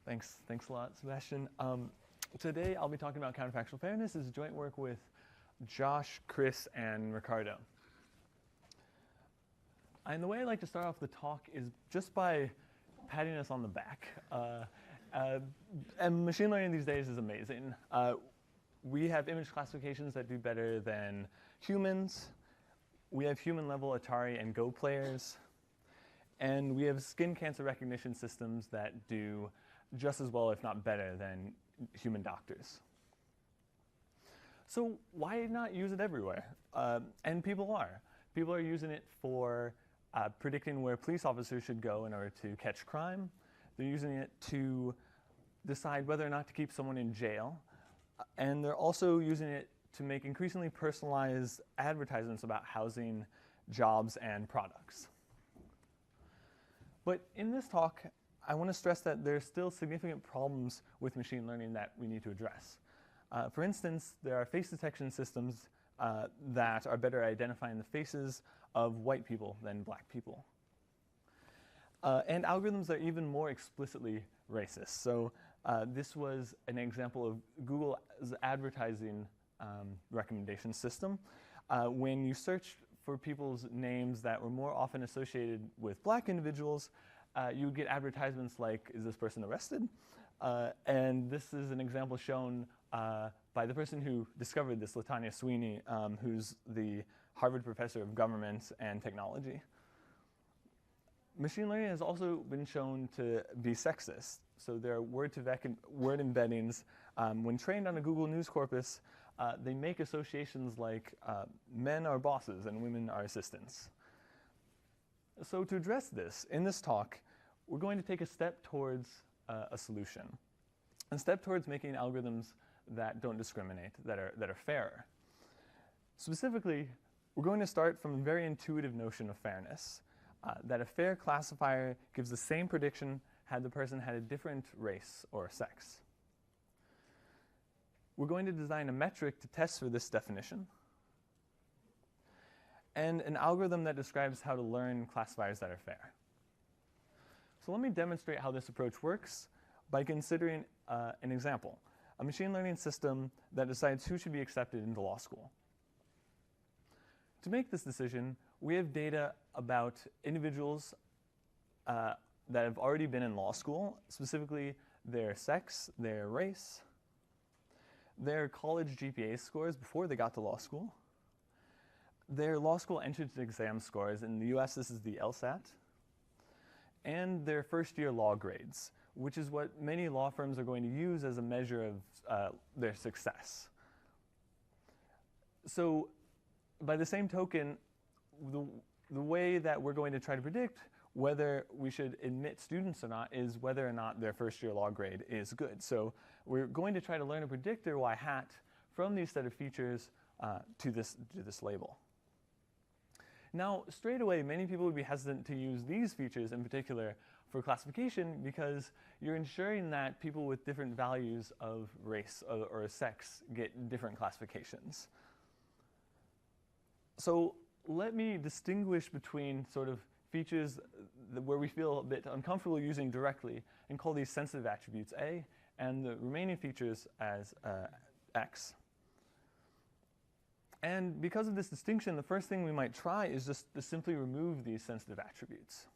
Thanks a lot, Sebastian. Today I'll be talking about counterfactual fairness. This is joint work with Josh, Chris, and Ricardo. And the way I like to start off the talk is just by patting us on the back. And machine learning these days is amazing. We have image classifications that do better than humans. We have human-level Atari and Go players. And we have skin cancer recognition systems that do just as well, if not better, than human doctors. So why not use it everywhere? And people are. People are using it for predicting where police officers should go in order to catch crime. They're using it to decide whether or not to keep someone in jail. And they're also using it to make increasingly personalized advertisements about housing, jobs, and products. But in this talk, I want to stress that there are still significant problems with machine learning that we need to address. For instance, there are face detection systems that are better at identifying the faces of white people than black people. And algorithms are even more explicitly racist. So this was an example of Google's advertising recommendation system. When you searched for people's names that were more often associated with black individuals, you would get advertisements like, is this person arrested? And this is an example shown by the person who discovered this, LaTanya Sweeney, who's the Harvard professor of government and technology. Machine learning has also been shown to be sexist. So there are word embeddings. When trained on a Google News corpus, they make associations like men are bosses and women are assistants. So to address this, in this talk, we're going to take a step towards a solution, a step towards making algorithms that don't discriminate, that are fairer. Specifically, we're going to start from a very intuitive notion of fairness, that a fair classifier gives the same prediction had the person had a different race or sex. We're going to design a metric to test for this definition, and an algorithm that describes how to learn classifiers that are fair. So let me demonstrate how this approach works by considering an example, a machine learning system that decides who should be accepted into law school. To make this decision, we have data about individuals that have already been in law school, specifically their sex, their race, their college GPA scores before they got to law school, their law school entrance exam scores. In the US, this is the LSAT, and their first-year law grades, which is what many law firms are going to use as a measure of their success. So by the same token, the way that we're going to try to predict whether we should admit students or not is whether or not their first-year law grade is good. So we're going to try to learn a predictor Y hat from these set of features to this label. Now, straight away, many people would be hesitant to use these features in particular for classification because you're ensuring that people with different values of race or sex get different classifications. So let me distinguish between sort of features where we feel a bit uncomfortable using directly and call these sensitive attributes A, and the remaining features as X. And because of this distinction, the first thing we might try is just to simply remove these sensitive attributes.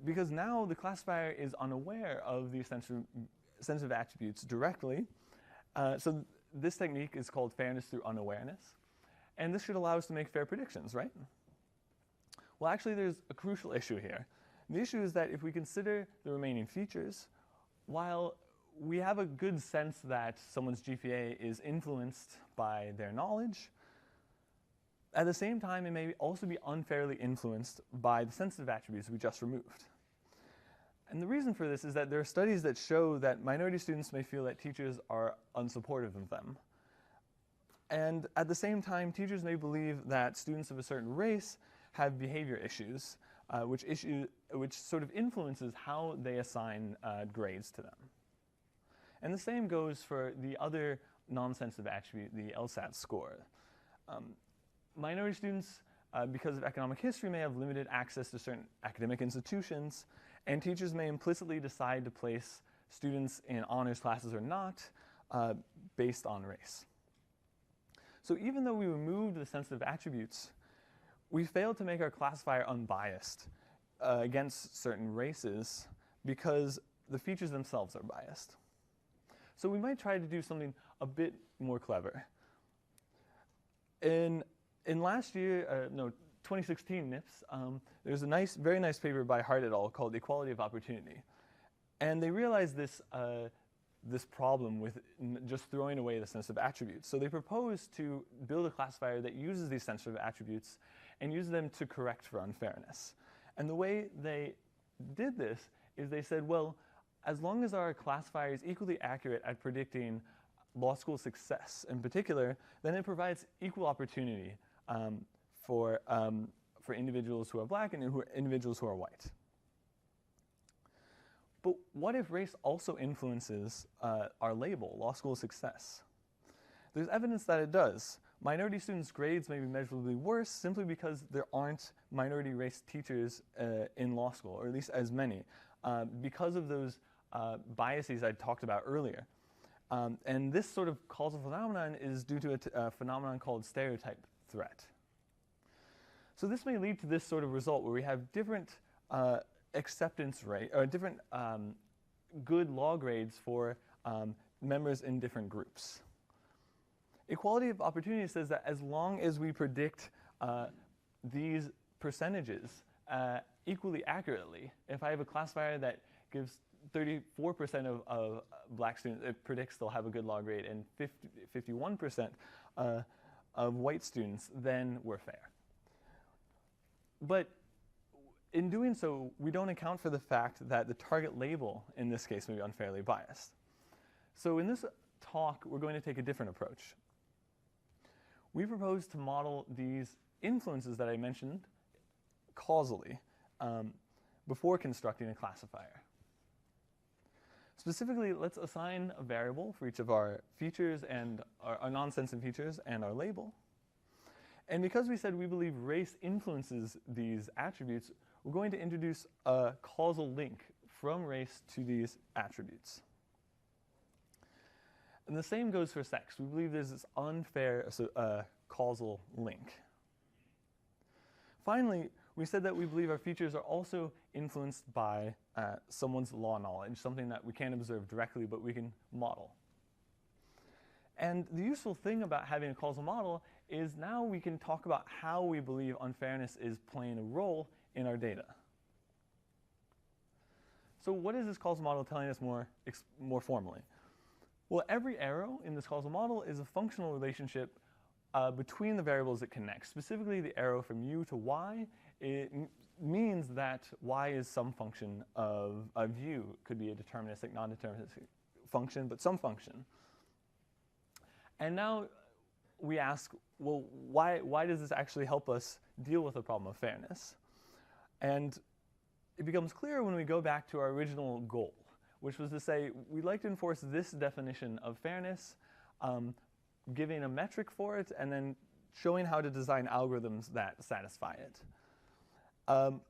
Because now the classifier is unaware of these sensitive attributes directly. So this technique is called fairness through unawareness. And this should allow us to make fair predictions, right? Well, actually, there's a crucial issue here. The issue is that if we consider the remaining features, while we have a good sense that someone's GPA is influenced by their knowledge, at the same time, it may also be unfairly influenced by the sensitive attributes we just removed. And the reason for this is that there are studies that show that minority students may feel that teachers are unsupportive of them. And at the same time, teachers may believe that students of a certain race have behavior issues, which sort of influences how they assign grades to them. And the same goes for the other non-sensitive attribute, the LSAT score. Minority students, because of economic history, may have limited access to certain academic institutions, And teachers may implicitly decide to place students in honors classes or not based on race. So even though we removed the sensitive attributes, we failed to make our classifier unbiased against certain races because the features themselves are biased. So we might try to do something a bit more clever. In last year, 2016 NIPS, there's a very nice paper by Hart et al. Called Equality of Opportunity. And they realized this problem with just throwing away the sensitive attributes. So they proposed to build a classifier that uses these sensitive attributes and uses them to correct for unfairness. And the way they did this is they said, well, as long as our classifier is equally accurate at predicting law school success in particular, then it provides equal opportunity for individuals who are black and individuals who are white. But what if race also influences our label, law school success? There's evidence that it does. Minority students' grades may be measurably worse simply because there aren't minority race teachers in law school, or at least as many, because of those biases I talked about earlier. And this sort of causal phenomenon is due to a phenomenon called stereotype threat. So this may lead to this sort of result where we have different acceptance rate, or different good law grades for members in different groups. Equality of opportunity says that as long as we predict these percentages equally accurately, if I have a classifier that gives 34% of black students, it predicts they'll have a good law grade, and 51% of white students, then we're fair. But in doing so, we don't account for the fact that the target label, in this case, may be unfairly biased. So in this talk, we're going to take a different approach. We propose to model these influences that I mentioned causally before constructing a classifier. Specifically, let's assign a variable for each of our features and our non-sensitive features and our label. And because we said we believe race influences these attributes, we're going to introduce a causal link from race to these attributes. And the same goes for sex. We believe there's this unfair causal link. Finally, we said that we believe our features are also influenced by someone's law knowledge, something that we can't observe directly, but we can model. And the useful thing about having a causal model is now we can talk about how we believe unfairness is playing a role in our data. So what is this causal model telling us more formally? Well, every arrow in this causal model is a functional relationship between the variables it connects. Specifically, the arrow from u to y, it means that y is some function of u. It could be a deterministic, non-deterministic function, but some function. And now we ask, well, why does this actually help us deal with the problem of fairness? And it becomes clear when we go back to our original goal, which was to say we'd like to enforce this definition of fairness, giving a metric for it, and then showing how to design algorithms that satisfy it.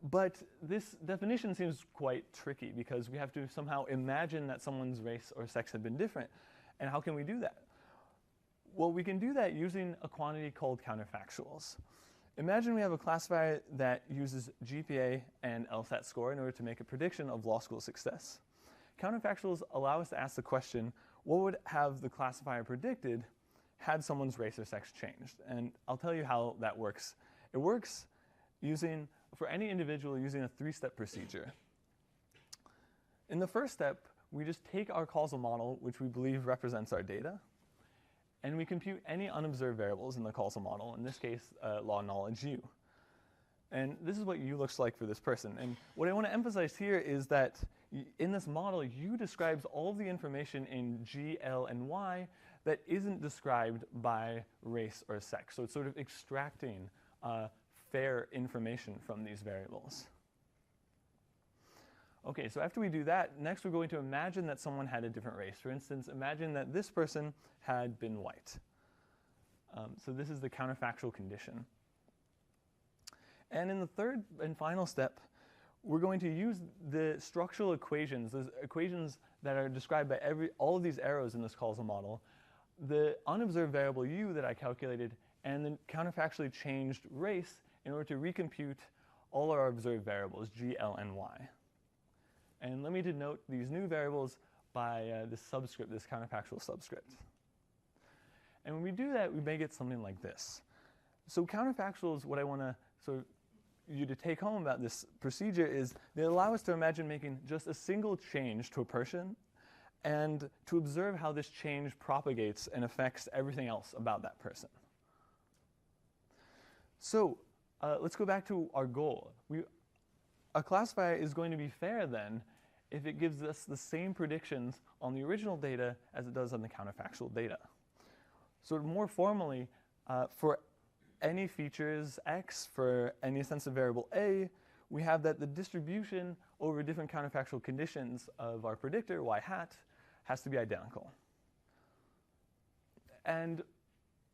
But this definition seems quite tricky because we have to somehow imagine that someone's race or sex had been different. And how can we do that? Well, we can do that using a quantity called counterfactuals. Imagine we have a classifier that uses GPA and LSAT score in order to make a prediction of law school success. Counterfactuals allow us to ask the question, what would have the classifier predicted had someone's race or sex changed? And I'll tell you how that works. It works for any individual using a three-step procedure. In the first step, we just take our causal model, which we believe represents our data, and we compute any unobserved variables in the causal model, in this case, law knowledge u. And this is what u looks like for this person. And what I want to emphasize here is that in this model, u describes all of the information in g, l, and y that isn't described by race or sex. So it's sort of extracting fair information from these variables. Okay, so after we do that, next we're going to imagine that someone had a different race. For instance, imagine that this person had been white. So this is the counterfactual condition. And in the third and final step, we're going to use the structural equations, those equations that are described by all of these arrows in this causal model, the unobserved variable u that I calculated, and the counterfactually changed race in order to recompute all our observed variables, g, l, and y. And let me denote these new variables by this subscript, this counterfactual subscript. And when we do that, we may get something like this. So counterfactuals, what I want to sort of you to take home about this procedure is they allow us to imagine making just a single change to a person and to observe how this change propagates and affects everything else about that person. So let's go back to our goal. A classifier is going to be fair then if it gives us the same predictions on the original data as it does on the counterfactual data. So more formally, for any features x for any sensitive variable a, we have that the distribution over different counterfactual conditions of our predictor, y hat, has to be identical. And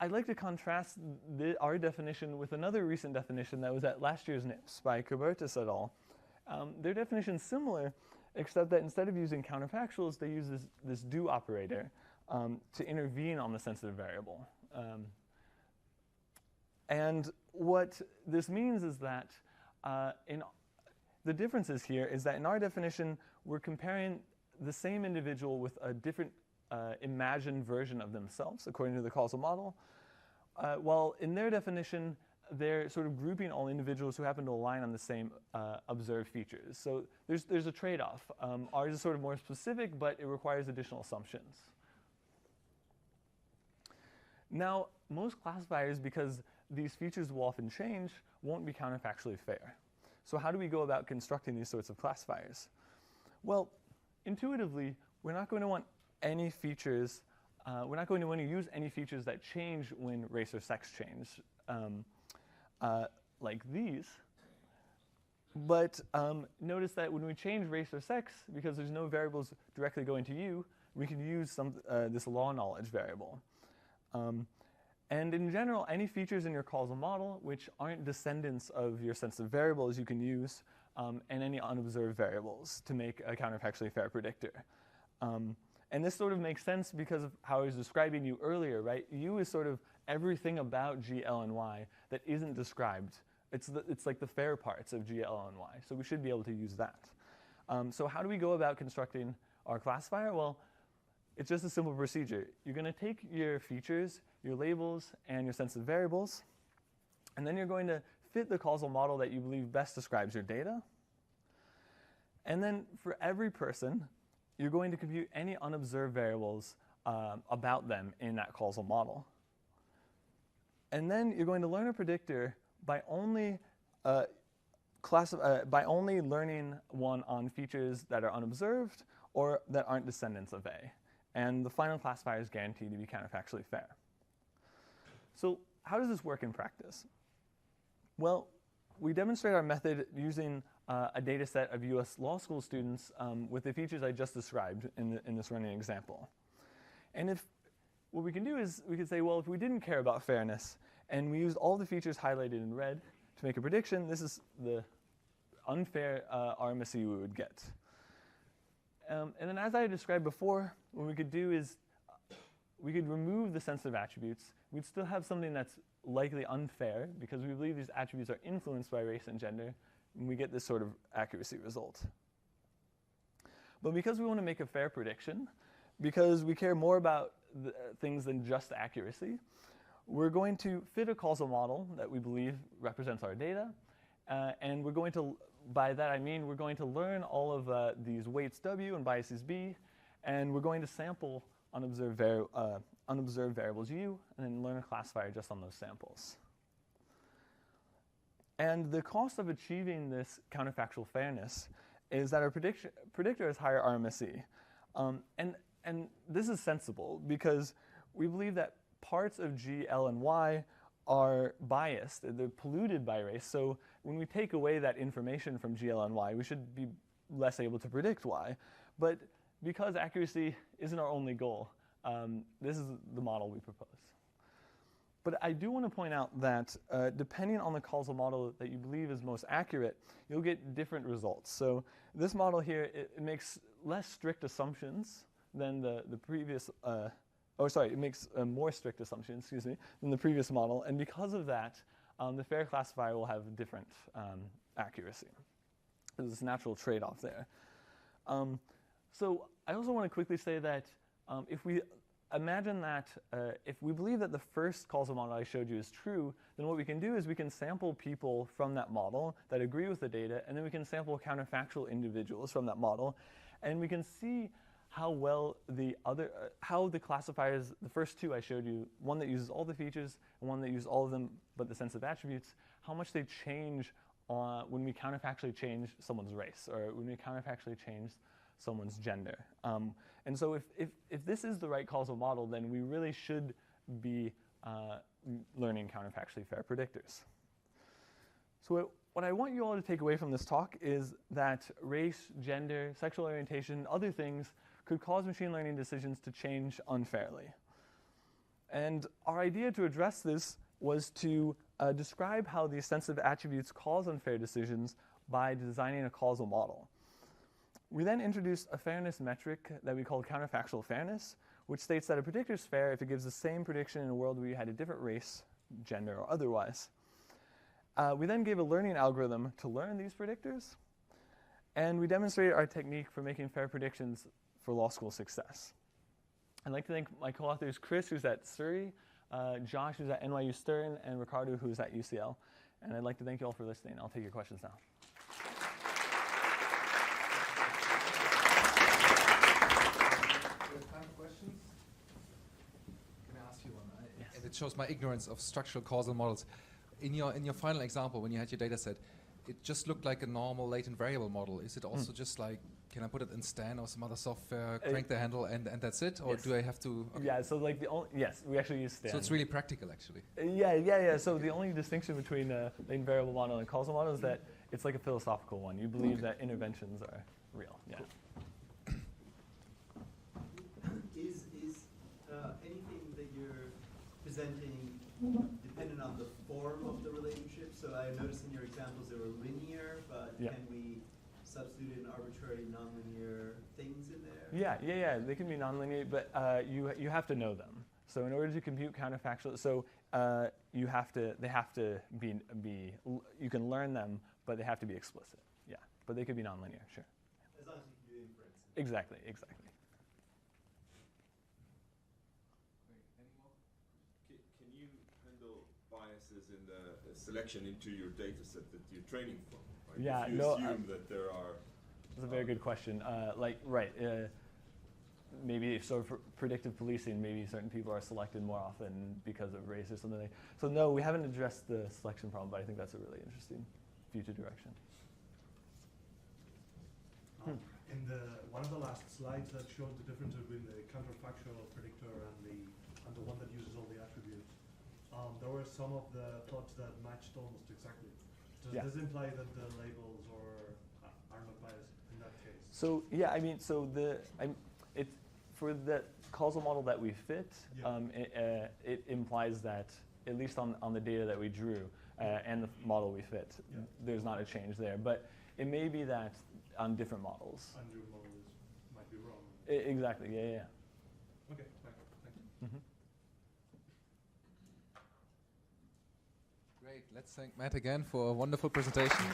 I'd like to contrast our definition with another recent definition that was at last year's NIPS by Kubertis et al. Their definition is similar, except that instead of using counterfactuals, they use this do operator to intervene on the sensitive variable. And what this means is that the differences here is that in our definition, we're comparing the same individual with a different imagined version of themselves, according to the causal model, while in their definition, they're sort of grouping all individuals who happen to align on the same observed features. So there's a trade-off. Ours is sort of more specific, but it requires additional assumptions. Now, most classifiers, because these features will often change, won't be counterfactually fair. So how do we go about constructing these sorts of classifiers? Well, intuitively, we're not going to want any features, we're not going to want to use any features that change when race or sex change, like these. But notice that when we change race or sex, because there's no variables directly going to u, we can use this law knowledge variable. And in general, any features in your causal model which aren't descendants of your sensitive variables you can use, and any unobserved variables to make a counterfactually fair predictor. And this sort of makes sense because of how I was describing u earlier, right? U is sort of everything about g, l, and y that isn't described. It's like the fair parts of g, l, and y. So we should be able to use that. So how do we go about constructing our classifier? Well, it's just a simple procedure. You're going to take your features, your labels, and your sensitive variables, and then you're going to fit the causal model that you believe best describes your data. And then for every person, you're going to compute any unobserved variables about them in that causal model. And then you're going to learn a predictor by only learning one on features that are unobserved or that aren't descendants of A. And the final classifier is guaranteed to be counterfactually fair. So how does this work in practice? Well, we demonstrate our method using a data set of US law school students with the features I just described in this running example. And what we can do is we can say, well, if we didn't care about fairness and we used all the features highlighted in red to make a prediction, this is the unfair RMSE we would get. And then as I described before, what we could do is we could remove the sensitive attributes. We'd still have something that's likely unfair because we believe these attributes are influenced by race and gender, and we get this sort of accuracy result. But because we want to make a fair prediction, because we care more about things than just accuracy, we're going to fit a causal model that we believe represents our data, and we're going to, by that I mean we're going to learn all of these weights W and biases B, and we're going to sample unobserved variables U, and then learn a classifier just on those samples. And the cost of achieving this counterfactual fairness is that our predictor has higher RMSE. And this is sensible because we believe that parts of G, L, and Y are biased. They're polluted by race. So when we take away that information from G, L, and Y, we should be less able to predict Y. But because accuracy isn't our only goal, this is the model we propose. But I do want to point out that depending on the causal model that you believe is most accurate, you'll get different results. So this model here, it makes less strict assumptions than the previous, it makes more strict assumptions, excuse me, than the previous model. And because of that, the FAIR classifier will have different accuracy. There's this natural trade-off there. So I also want to quickly say that if we imagine that if we believe that the first causal model I showed you is true, then what we can do is we can sample people from that model that agree with the data, and then we can sample counterfactual individuals from that model, and we can see how well how the classifiers, the first two I showed you, one that uses all the features and one that uses all of them but the sensitive attributes, how much they change when we counterfactually change someone's race, or when we counterfactually change someone's gender. And so if this is the right causal model, then we really should be learning counterfactually fair predictors. So what I want you all to take away from this talk is that race, gender, sexual orientation, other things could cause machine learning decisions to change unfairly. And our idea to address this was to describe how these sensitive attributes cause unfair decisions by designing a causal model. We then introduced a fairness metric that we called Counterfactual Fairness, which states that a predictor is fair if it gives the same prediction in a world where you had a different race, gender, or otherwise. We then gave a learning algorithm to learn these predictors, and we demonstrated our technique for making fair predictions for law school success. I'd like to thank my co-authors, Chris, who's at Surrey, Josh, who's at NYU Stern, and Ricardo, who's at UCL. And I'd like to thank you all for listening. I'll take your questions now. It shows my ignorance of structural causal models. In your final example, when you had your data set, it just looked like a normal latent variable model. Is it also just like, can I put it in Stan or some other software, crank the handle, and that's it? Or do I have to? Okay. Yeah, so like yes, we actually use Stan. So it's really practical, actually. Yeah. So the only distinction between a latent variable model and a causal model is that it's like a philosophical one. You believe that interventions are real. Yeah. Cool. Is anything that you're presenting dependent on the form of the relationship? So I noticed in your examples they were linear, but can we substitute in arbitrary nonlinear things in there? Yeah. They can be nonlinear, but you have to know them. So in order to compute counterfactual, they have to be. You can learn them, but they have to be explicit. Yeah, but they could be nonlinear, sure. As long as you can do inference. Exactly. Can you handle biases in the selection into your data set that you're training from? Right? Yeah, if you assume that there are... That's a very good question. Maybe for predictive policing, maybe certain people are selected more often because of race or something. So no, we haven't addressed the selection problem, but I think that's a really interesting future direction. In one of the last slides that showed the difference between the counterfactual predictor and the one that uses all the attributes, there were some of the plots that matched almost exactly. Does this imply that the labels are not biased in that case? So yeah, for the causal model that we fit, it implies that at least on the data that we drew and the model we fit, there's not a change there. But it may be that on different models. And your model might be wrong. Exactly. Yeah. Okay. Thank you. Mm-hmm. Great. Let's thank Matt again for a wonderful presentation.